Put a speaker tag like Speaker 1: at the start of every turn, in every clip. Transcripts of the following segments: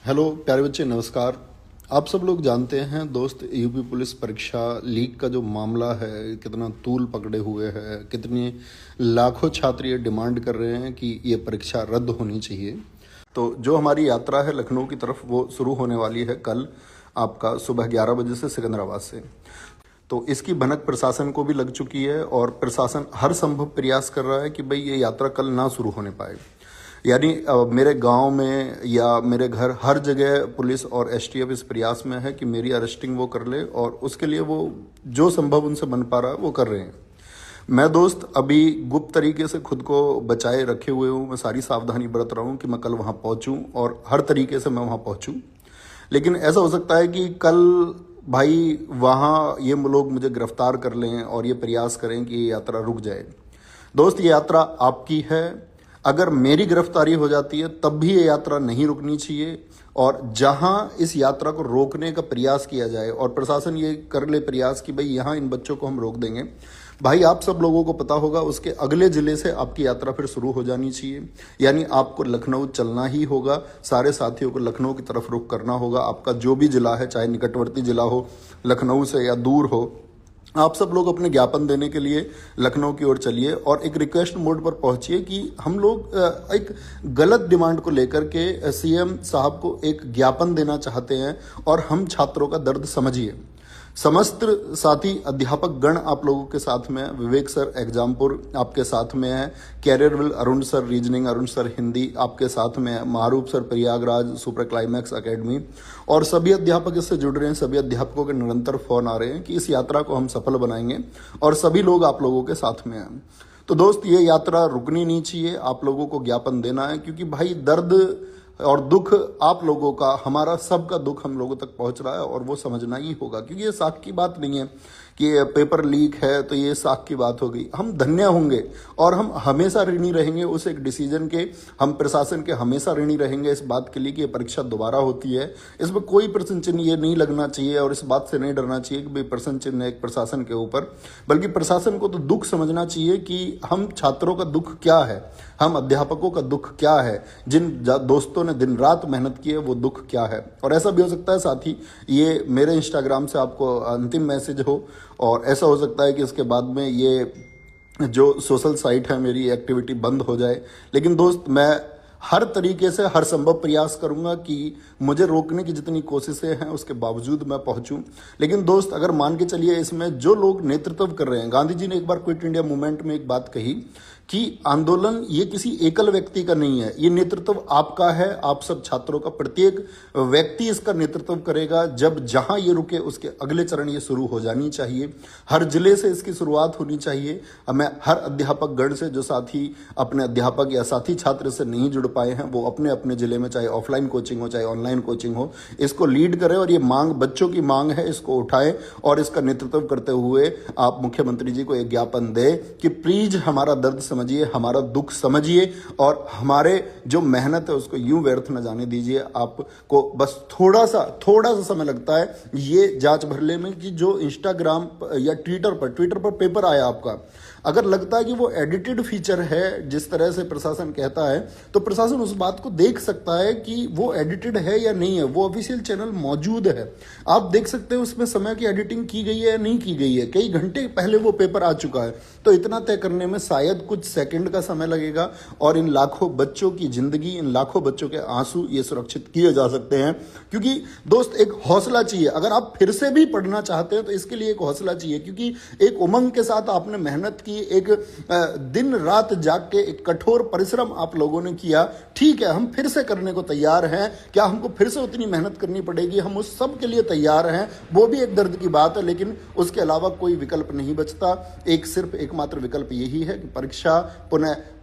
Speaker 1: Hello प्यारे बच्चे, नमस्कार। आप सब लोग जानते हैं दोस्त, यूपी पुलिस परीक्षा लीक का जो मामला है कितना तूल पकड़े हुए है। कितने लाखों छात्र ये डिमांड कर रहे हैं कि ये परीक्षा रद्द होनी चाहिए। तो जो हमारी यात्रा है लखनऊ की तरफ, वो शुरू होने वाली है कल आपका सुबह 11 बजे से सिकंदराबाद से। तो इसकी भनक प्रशासन को भी लग चुकी है और प्रशासन हर संभव प्रयास कर रहा है कि भाई ये यात्रा कल ना शुरू होने पाए। यानी मेरे गांव में या मेरे घर, हर जगह पुलिस और एसटीएफ इस प्रयास में है कि मेरी अरेस्टिंग वो कर ले, और उसके लिए वो जो संभव उनसे बन पा रहा है वो कर रहे हैं। मैं दोस्त अभी गुप्त तरीके से खुद को बचाए रखे हुए हूँ। मैं सारी सावधानी बरत रहा हूँ कि मैं कल वहाँ पहुँचूँ और हर तरीके से मैं वहाँ पहुँचूँ। लेकिन ऐसा हो सकता है कि कल भाई वहाँ ये लोग मुझे गिरफ्तार कर लें और ये प्रयास करें कि ये यात्रा रुक जाए। दोस्त, ये यात्रा आपकी है। अगर मेरी गिरफ्तारी हो जाती है तब भी ये यात्रा नहीं रुकनी चाहिए, और जहां इस यात्रा को रोकने का प्रयास किया जाए और प्रशासन ये कर ले प्रयास कि भाई यहाँ इन बच्चों को हम रोक देंगे, भाई आप सब लोगों को पता होगा उसके अगले जिले से आपकी यात्रा फिर शुरू हो जानी चाहिए। यानी आपको लखनऊ चलना ही होगा, सारे साथियों को लखनऊ की तरफ रुख करना होगा। आपका जो भी जिला है, चाहे निकटवर्ती जिला हो लखनऊ से या दूर हो, आप सब लोग अपने ज्ञापन देने के लिए लखनऊ की ओर चलिए और एक रिक्वेस्ट मोड पर पहुंचिए कि हम लोग एक गलत डिमांड को लेकर के सीएम साहब को एक ज्ञापन देना चाहते हैं, और हम छात्रों का दर्द समझिए। समस्त साथी अध्यापक गण आप लोगों के साथ में, विवेक सर एग्जामपुर आपके साथ में है, Careerwill Arun sir reasoning, Arun sir Hindi आपके साथ में है, Maroof sir Prayagraj super climax academy, और सभी अध्यापक इससे जुड़ रहे हैं। सभी अध्यापकों के निरंतर फोन आ रहे हैं कि इस यात्रा को हम सफल बनाएंगे, और सभी लोग आप लोगों के साथ में हैं। तो दोस्त, ये यात्रा रुकनी नहीं चाहिए, आप लोगों को ज्ञापन देना है, क्योंकि भाई दर्द और दुख आप लोगों का, हमारा सबका दुख हम लोगों तक पहुंच रहा है, और वो समझना ही होगा। क्योंकि ये साख की बात नहीं है कि ये पेपर लीक है तो ये साख की बात हो गई। हम धन्य होंगे और हम हमेशा ऋणी रहेंगे उस एक डिसीजन के। हम प्रशासन के हमेशा ऋणी रहेंगे इस बात के लिए कि ये परीक्षा दोबारा होती है। इसमें कोई प्रश्न चिन्ह ये नहीं लगना चाहिए, और इस बात से नहीं डरना चाहिए कि भाई प्रश्न चिन्ह एक प्रशासन के ऊपर, बल्कि प्रशासन को तो दुख समझना चाहिए कि हम छात्रों का दुख क्या है, हम अध्यापकों का दुख क्या है, जिन दोस्तों ने दिन रात मेहनत की है वो दुख क्या है। और ऐसा भी हो सकता है साथी, ये मेरे इंस्टाग्राम से आपको अंतिम मैसेज हो, और ऐसा हो सकता है कि इसके बाद में ये जो सोशल साइट है मेरी एक्टिविटी बंद हो जाए। लेकिन दोस्त, मैं हर तरीके से हर संभव प्रयास करूंगा कि मुझे रोकने की जितनी कोशिशें हैं उसके बावजूद मैं पहुंचूं। लेकिन दोस्त, अगर मान के चलिए इसमें जो लोग नेतृत्व कर रहे हैं, गांधी जी ने एक बार क्विट इंडिया मूवमेंट में एक बात कही कि आंदोलन ये किसी एकल व्यक्ति का नहीं है, ये नेतृत्व आपका है, आप सब छात्रों का। प्रत्येक व्यक्ति इसका नेतृत्व करेगा। जब जहां ये रुके उसके अगले चरण ये शुरू हो जानी चाहिए। हर जिले से इसकी शुरुआत होनी चाहिए। मैं हर अध्यापक गण से, जो साथी अपने अध्यापक या साथी छात्र से नहीं जुड़ पाए हैं, वो अपने अपने जिले में, चाहे ऑफलाइन कोचिंग हो चाहे ऑनलाइन कोचिंग हो, इसको लीड करें, और ये मांग बच्चों की मांग है, इसको उठाएं और इसका नेतृत्व करते हुए आप मुख्यमंत्री जी को एक ज्ञापन दें कि प्लीज हमारा दर्द समझिए, हमारा दुख समझिए, और हमारे जो मेहनत है उसको यूं व्यर्थ न जाने दीजिए। आपको बस थोड़ा सा समय लगता है ये जांच भरने में कि जो इंस्टाग्राम या ट्विटर पर पेपर आया आपका, अगर लगता है कि वो एडिटेड फीचर है जिस तरह से प्रशासन कहता है, तो प्रशासन उस बात को देख सकता है कि वो एडिटेड है या नहीं है। वो ऑफिशियल चैनल मौजूद है, आप देख सकते हैं उसमें समय की एडिटिंग की गई है या नहीं की गई है। कई घंटे पहले वो पेपर आ चुका है, तो इतना तय करने में शायद कुछ सेकंड का समय लगेगा, और इन लाखों बच्चों की जिंदगी, इन लाखों बच्चों के आंसू ये सुरक्षित किए जा सकते हैं। क्योंकि दोस्त, एक हौसला चाहिए। अगर आप फिर से भी पढ़ना चाहते हैं तो इसके लिए एक हौसला चाहिए, क्योंकि एक उमंग के साथ आपने मेहनत की, एक दिन रात जाग के एक कठोर परिश्रम आप लोगों ने किया। ठीक है, हम फिर से करने को तैयार हैं। क्या हमको फिर से उतनी मेहनत करनी पड़ेगी? हम उस सब के लिए तैयार हैं। वो भी एक दर्द की बात है, लेकिन उसके अलावा कोई विकल्प नहीं बचता। सिर्फ एकमात्र विकल्प यही है कि परीक्षा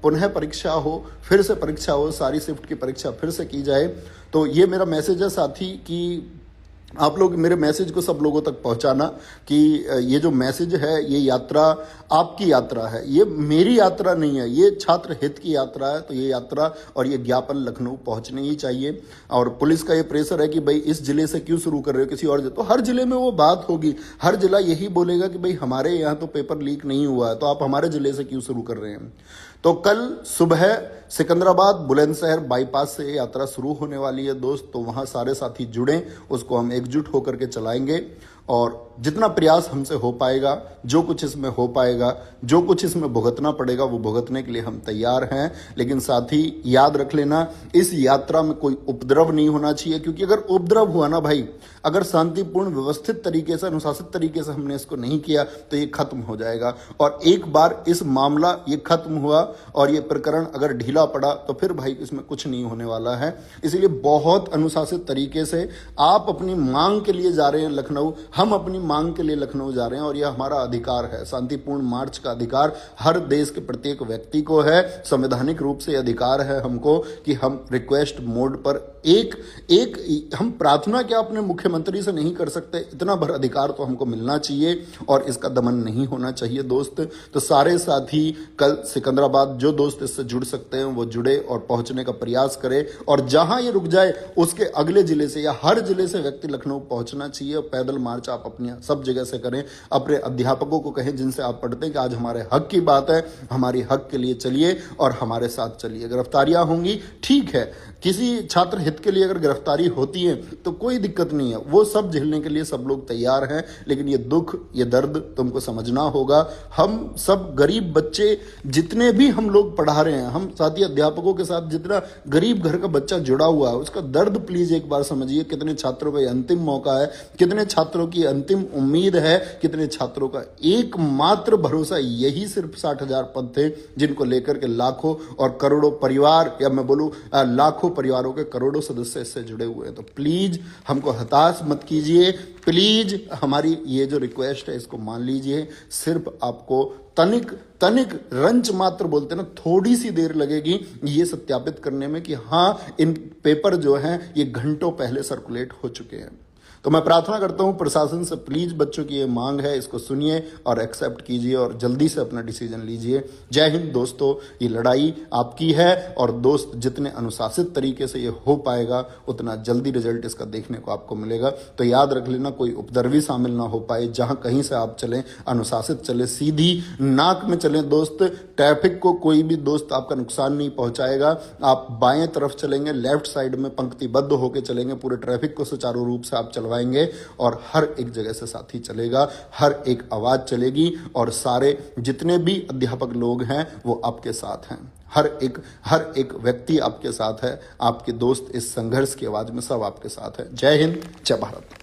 Speaker 1: पुनः परीक्षा हो, फिर से परीक्षा हो, सारी शिफ्ट की परीक्षा फिर से की जाए। तो ये मेरा मैसेज है साथी कि आप लोग मेरे मैसेज को सब लोगों तक पहुंचाना कि ये जो मैसेज है, ये यात्रा आपकी यात्रा है, ये मेरी यात्रा नहीं है, ये छात्र हित की यात्रा है। तो ये यात्रा और ये ज्ञापन लखनऊ पहुंचने ही चाहिए। और पुलिस का ये प्रेशर है कि भाई इस जिले से क्यों शुरू कर रहे हो, किसी और जिले, तो हर जिले में वो बात होगी, हर जिला यही बोलेगा कि भाई हमारे यहाँ तो पेपर लीक नहीं हुआ है, तो आप हमारे जिले से क्यों शुरू कर रहे हैं। तो कल सुबह सिकंदराबाद बुलंदशहर बाईपास से यात्रा शुरू होने वाली है दोस्त। तो वहां सारे साथी जुड़ें, उसको हम एकजुट होकर के चलाएंगे और जितना प्रयास हमसे हो पाएगा, जो कुछ इसमें हो पाएगा, जो कुछ इसमें भुगतना पड़ेगा, वो भुगतने के लिए हम तैयार हैं। लेकिन साथ ही याद रख लेना, इस यात्रा में कोई उपद्रव नहीं होना चाहिए, क्योंकि अगर उपद्रव हुआ ना भाई, अगर शांतिपूर्ण व्यवस्थित तरीके से, अनुशासित तरीके से हमने इसको नहीं किया तो ये खत्म हो जाएगा। और एक बार इस मामला ये खत्म हुआ और ये प्रकरण अगर ढीला पड़ा तो फिर भाई इसमें कुछ नहीं होने वाला है। इसलिए बहुत अनुशासित तरीके से आप अपनी मांग के लिए जा रहे हैं लखनऊ, हम अपनी मांग के लिए लखनऊ जा रहे हैं और यह हमारा अधिकार है। शांतिपूर्ण मार्च का अधिकार हर देश के प्रत्येक व्यक्ति को है। संवैधानिक रूप से अधिकार है हमको कि हम रिक्वेस्ट मोड पर एक हम प्रार्थना क्या अपने मुख्यमंत्री से नहीं कर सकते, इतना भर अधिकार तो हमको मिलना चाहिए और इसका दमन नहीं होना चाहिए दोस्त। तो सारे साथी कल सिकंदराबाद, जो दोस्त इससे जुड़ सकते हैं वो जुड़े और पहुंचने का प्रयास करें। और जहां ये रुक जाए उसके अगले जिले से या हर जिले से व्यक्ति लखनऊ पहुंचना चाहिए। और पैदल मार्च आप अपनी सब जगह से करें। अपने अध्यापकों को कहें जिनसे आप पढ़ते हैं कि आज हमारे हक की बात है, हमारी हक के लिए चलिए और हमारे साथ चलिए। गिरफ्तारियां होंगी, ठीक है, किसी छात्र हित के लिए अगर गिरफ्तारी होती है तो कोई दिक्कत नहीं है, वो सब झेलने के लिए सब लोग तैयार हैं। लेकिन ये दुख, ये दर्द तुमको समझना होगा। हम सब गरीब बच्चे जितने भी हम लोग पढ़ा रहे हैं, हम साथी अध्यापकों के साथ जितना गरीब घर का बच्चा जुड़ा हुआ है, उसका दर्द प्लीज एक बार समझिए। कितने छात्रों का अंतिम मौका है, कितने छात्रों की अंतिम उम्मीद है, कितने छात्रों का एकमात्र भरोसा यही सिर्फ 60,000 पद थे, जिनको लेकर के लाखों और करोड़ों परिवार, या मैं बोलूं लाखों परिवारों के करोड़ों सदस्य इससे जुड़े हुए हैं। तो प्लीज हमको हताश मत कीजिए, प्लीज हमारी ये जो रिक्वेस्ट है इसको मान लीजिए। सिर्फ आपको तनिक रंच मात्र बोलते हैं ना, थोड़ी सी देर लगेगी ये सत्यापित करने में कि हाँ इन पेपर जो हैं ये घंटों पहले सर्कुलेट हो चुके हैं। तो मैं प्रार्थना करता हूं प्रशासन से, प्लीज बच्चों की ये मांग है, इसको सुनिए और एक्सेप्ट कीजिए और जल्दी से अपना डिसीजन लीजिए। जय हिंद दोस्तों, ये लड़ाई आपकी है और दोस्त जितने अनुशासित तरीके से ये हो पाएगा उतना जल्दी रिजल्ट इसका देखने को आपको मिलेगा। तो याद रख लेना, कोई उपद्रवी शामिल ना हो पाए। जहां कहीं से आप चलें अनुशासित चले, सीधी नाक में चलें दोस्त। ट्रैफिक को कोई भी दोस्त आपका नुकसान नहीं पहुंचाएगा। आप बाएं तरफ चलेंगे, लेफ्ट साइड में पंक्तिबद्ध होकर चलेंगे, पूरे ट्रैफिक को सुचारू रूप से आप चलवाएंगे और हर एक जगह से साथी चलेगा, हर एक आवाज चलेगी और सारे जितने भी अध्यापक लोग हैं वो आपके साथ हैं। हर एक व्यक्ति आपके साथ है, आपके दोस्त इस संघर्ष की आवाज में सब आपके साथ है। जय हिंद, जय भारत।